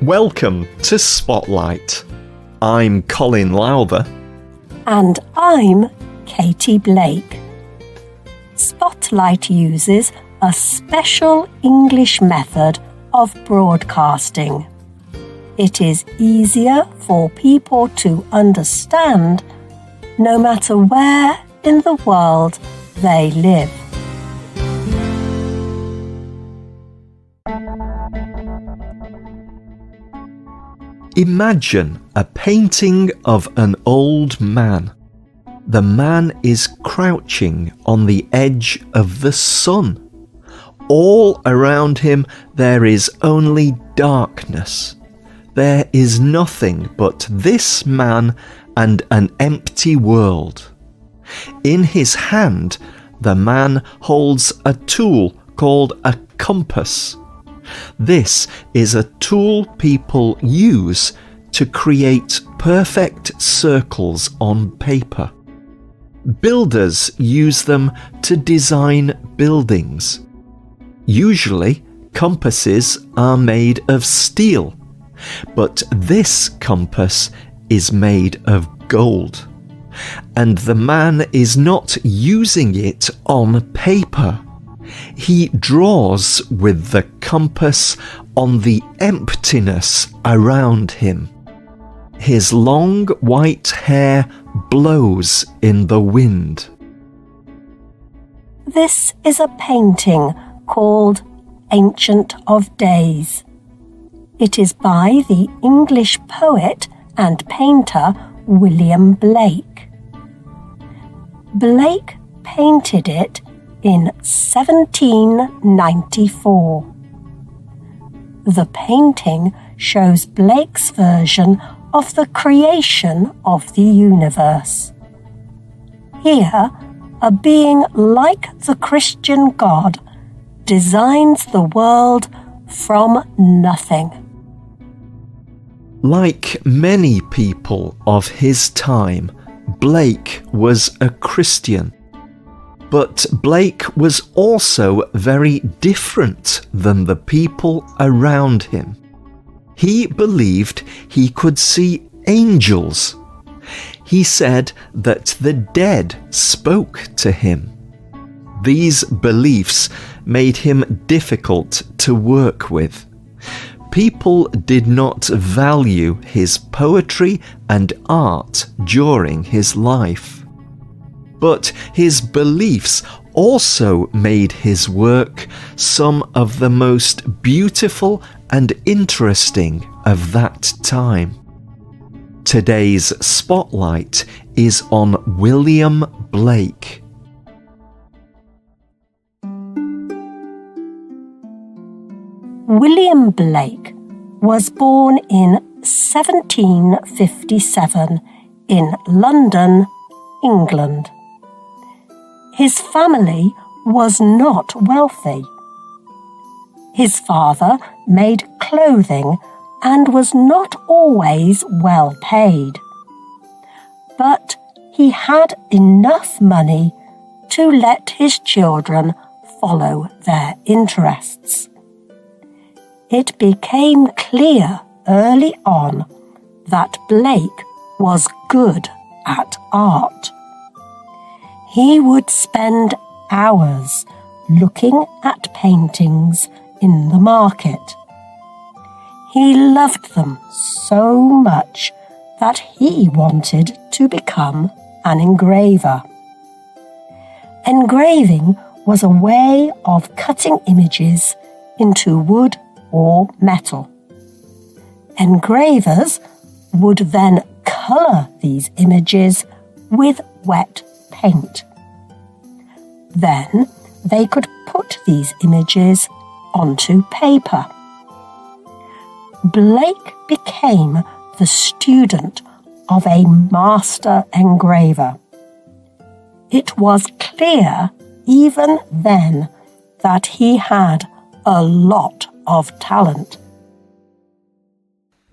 Welcome to Spotlight. I'm Colin Lowther. And I'm Katie Blake. Spotlight uses a special English method of broadcasting. It is easier for people to understand no matter where in the world they live. Imagine a painting of an old man. The man is crouching on the edge of the sun. All around him there is only darkness. There is nothing but this man and an empty world. In his hand, the man holds a tool called a compass. This is a tool people use to create perfect circles on paper. Builders use them to design buildings. Usually, compasses are made of steel, but this compass is made of gold. And the man is not using it on paper. He draws with the compass on the emptiness around him. His long white hair blows in the wind. This is a painting called Ancient of Days. It is by the English poet and painter William Blake. Blake painted it in 1794. The painting shows Blake's version of the creation of the universe. Here, a being like the Christian God designs the world from nothing. Like many people of his time, Blake was a Christian. But Blake was also very different than the people around him. He believed he could see angels. He said that the dead spoke to him. These beliefs made him difficult to work with. People did not value his poetry and art during his life. But his beliefs also made his work some of the most beautiful and interesting of that time. Today's spotlight is on William Blake. William Blake was born in 1757 in London, England. His family was not wealthy. His father made clothing and was not always well paid. But he had enough money to let his children follow their interests. It became clear early on that Blake was good at art. He would spend hours looking at paintings in the market. He loved them so much that he wanted to become an engraver. Engraving was a way of cutting images into wood or metal. Engravers would then colour these images with wet paint. Then they could put these images onto paper. Blake became the student of a master engraver. It was clear even then that he had a lot of talent.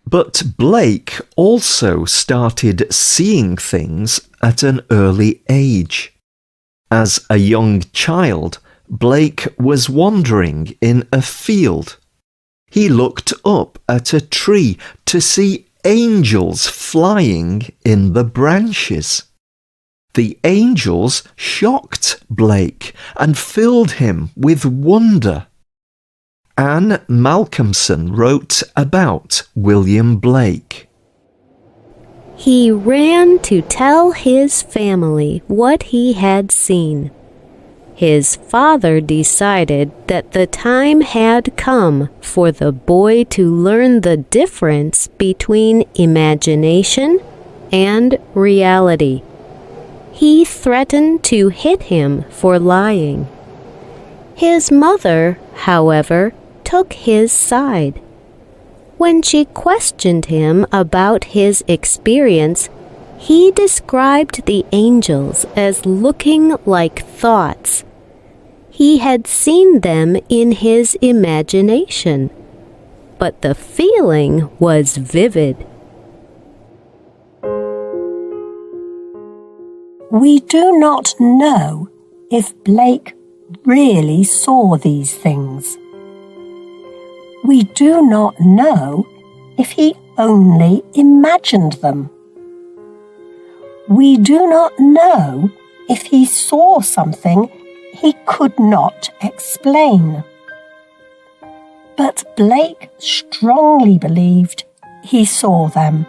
But Blake also started seeing things at an early age. As a young child, Blake was wandering in a field. He looked up at a tree to see angels flying in the branches. The angels shocked Blake and filled him with wonder. Anne Malcolmson wrote about William Blake. He ran to tell his family what he had seen. His father decided that the time had come for the boy to learn the difference between imagination and reality. He threatened to hit him for lying. His mother, however, took his side. When she questioned him about his experience, he described the angels as looking like thoughts. He had seen them in his imagination, but the feeling was vivid. We do not know if Blake really saw these things. We do not know if he only imagined them. We do not know if he saw something he could not explain. But Blake strongly believed he saw them.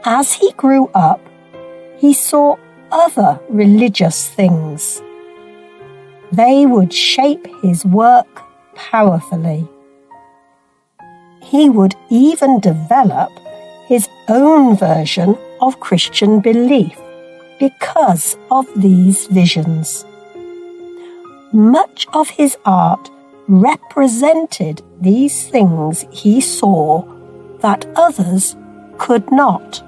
As he grew up, he saw other religious things. They would shape his work powerfully. He would even develop his own version of Christian belief because of these visions. Much of his art represented these things he saw that others could not.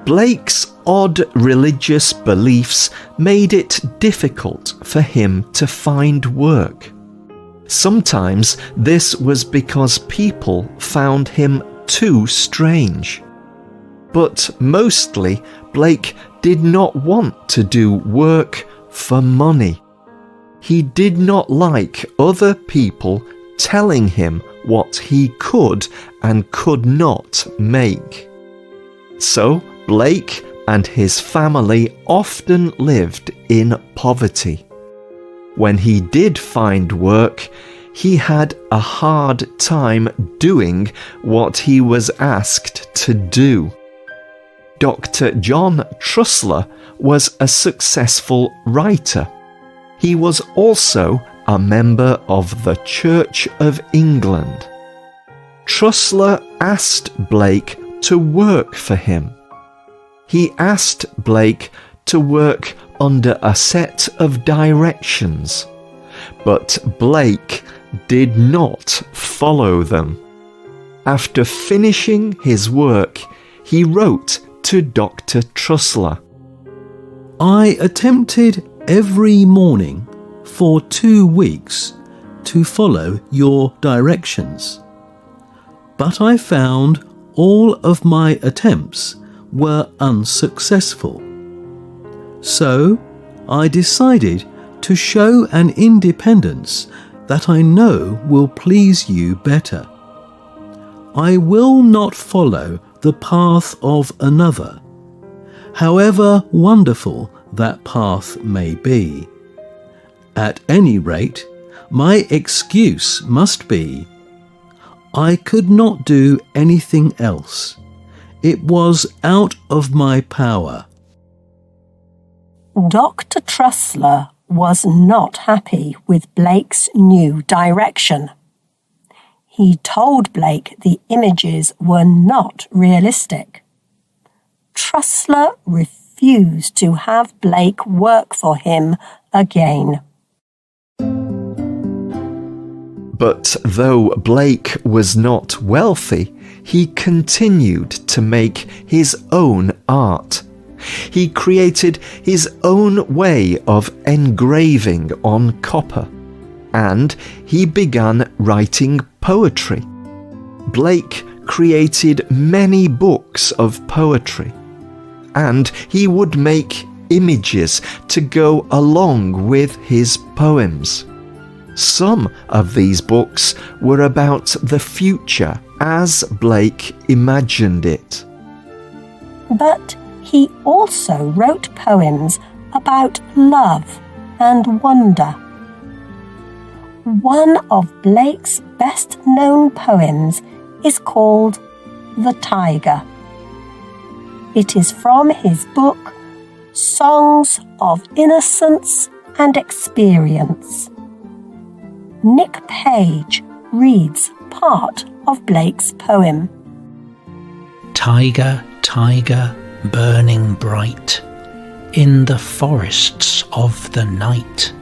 Blake's odd religious beliefs made it difficult for him to find work. Sometimes this was because people found him too strange. But mostly, Blake did not want to do work for money. He did not like other people telling him what he could and could not make. So, Blake and his family often lived in poverty. When he did find work, he had a hard time doing what he was asked to do. Dr. John Trussler was a successful writer. He was also a member of the Church of England. Trussler asked Blake to work for him. He asked Blake to work under a set of directions, but Blake did not follow them. After finishing his work, he wrote to Dr. Trussler. I attempted every morning for 2 weeks to follow your directions, but I found all of my attempts were unsuccessful. So I decided to show an independence that I know will please you better. I will not follow the path of another, however wonderful that path may be. At any rate, my excuse must be, I could not do anything else. It was out of my power. Dr. Trussler was not happy with Blake's new direction. He told Blake the images were not realistic. Trussler refused to have Blake work for him again. But though Blake was not wealthy, he continued to make his own art. He created his own way of engraving on copper, and he began writing poetry. Blake created many books of poetry, and he would make images to go along with his poems. Some of these books were about the future as Blake imagined it. But he also wrote poems about love and wonder. One of Blake's best-known poems is called The Tiger. It is from his book Songs of Innocence and Experience. Nick Page reads part of Blake's poem. Tiger, tiger, burning bright, in the forests of the night,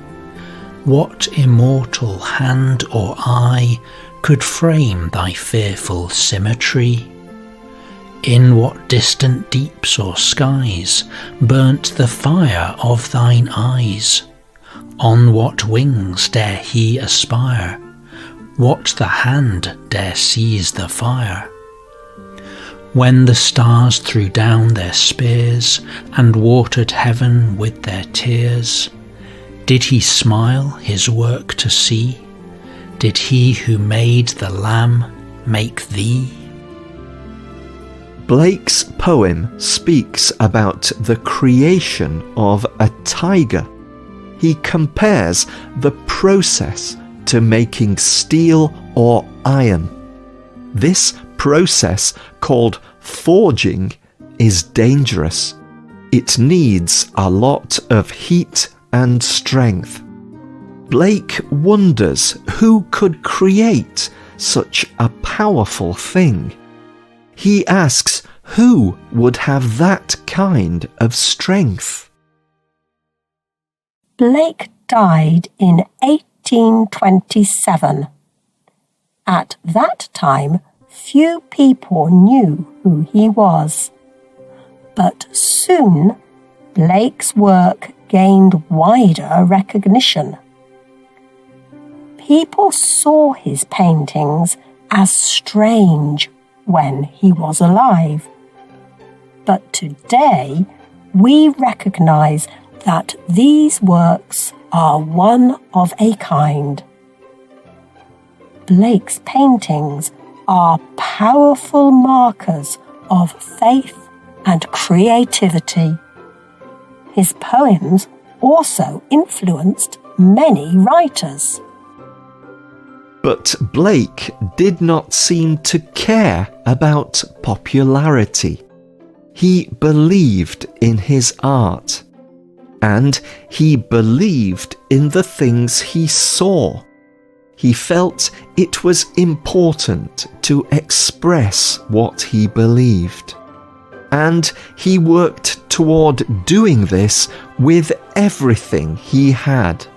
what immortal hand or eye could frame thy fearful symmetry? In what distant deeps or skies burnt the fire of thine eyes? On what wings dare he aspire? What the hand dare seize the fire? When the stars threw down their spears and watered heaven with their tears, did he smile his work to see? Did he who made the lamb make thee? Blake's poem speaks about the creation of a tiger. He compares the process to making steel or iron. This process, called forging, is dangerous. It needs a lot of heat and strength. Blake wonders who could create such a powerful thing. He asks who would have that kind of strength. Blake died in 1827. At that time, few people knew who he was. But soon, Blake's work gained wider recognition. People saw his paintings as strange when he was alive. But today, we recognize that these works are one of a kind. Blake's paintings are powerful markers of faith and creativity. His poems also influenced many writers. But Blake did not seem to care about popularity. He believed in his art, and he believed in the things he saw. He felt it was important to express what he believed, and he worked toward doing this with everything he had.